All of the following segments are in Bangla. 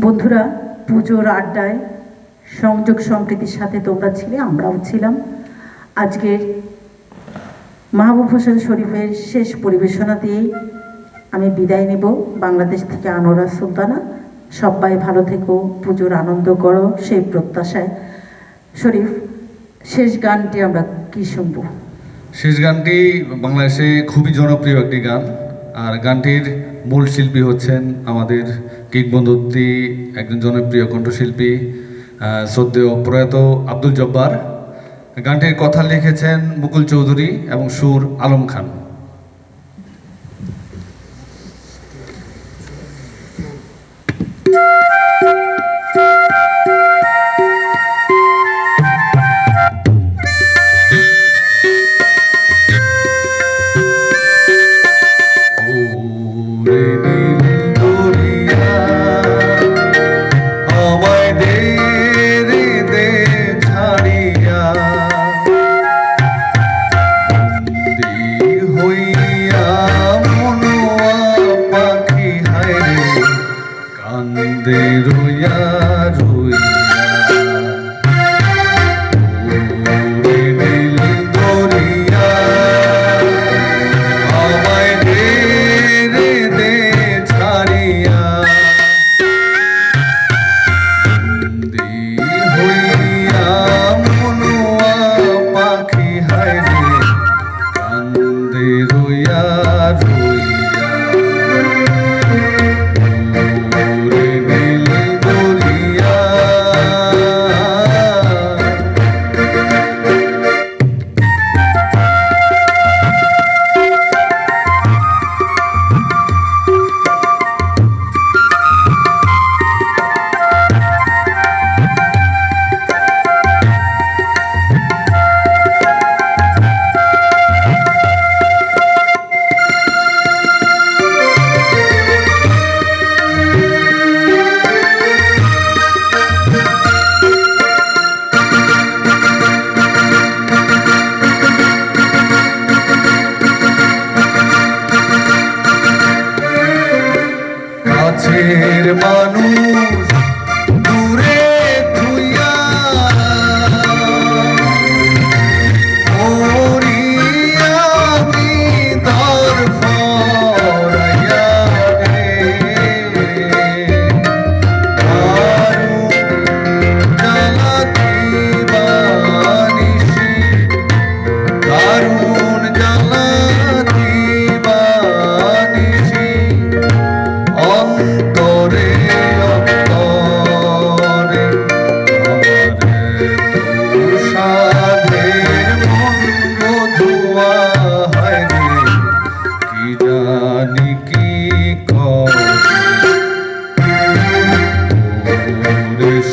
বন্ধুরা, পুজোর আড্ডায় সংযোগ সম্প্রীতির সাথে তোমরা ছিলে, আমরাও ছিলাম। আজকের মাহবুব হোসেন শরীফের শেষ পরিবেশনা দিয়েই আমি বিদায় নেব। বাংলাদেশ থেকে আনোয়ারা সুলতানা। সবাই ভালো থেকো, পুজোর আনন্দ করো সেই প্রত্যাশায়। শরীফ, শেষ গানটি আমরা কি শুনবো? শেষ গানটি বাংলাদেশে খুবই জনপ্রিয় একটি গান, আর গানটির মূল শিল্পী হচ্ছেন আমাদের কিংবদন্তি একজন জনপ্রিয় কণ্ঠশিল্পী শ্রদ্ধেয় প্রয়াত আব্দুল জব্বার। গানটির কথা লিখেছেন মুকুল চৌধুরী এবং সুর আলম খান। মানুষ দূরে ধুইয়া মরিয়া বিদর ফরাইয়া রে আরু জ্বালাতি বানিসি দারুণ জ্বালাতি বানিসি অন্তরে অন্তরে আমারে তুষারের মন মধুয়া হয় রে কি জানি কি করে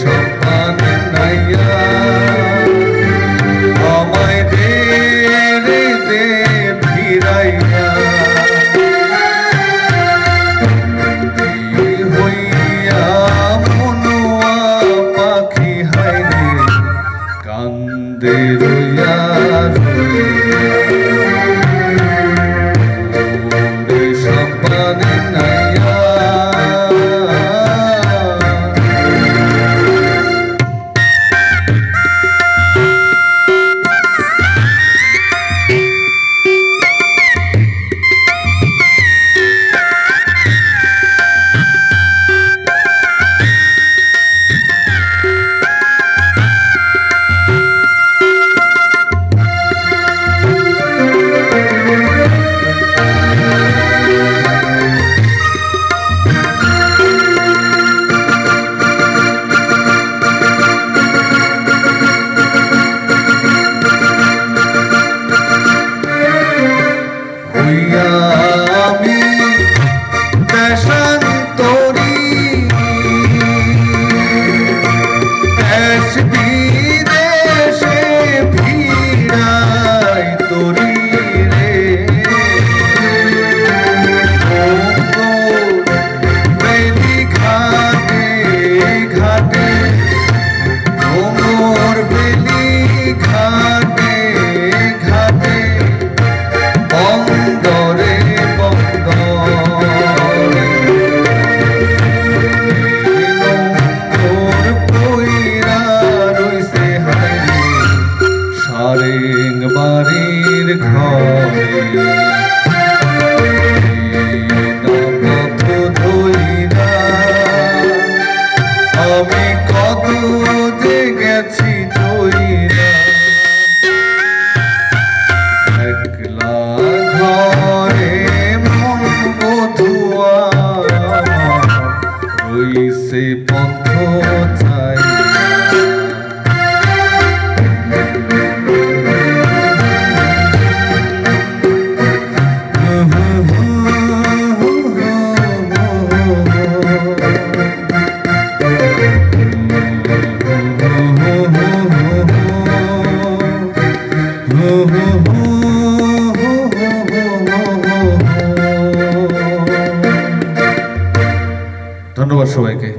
সন্তান নাইয়া আমায় দে রে দে ফিরাইয়া কান্দে রইয়া রইয়া ধন্যবাদ সবাইকে।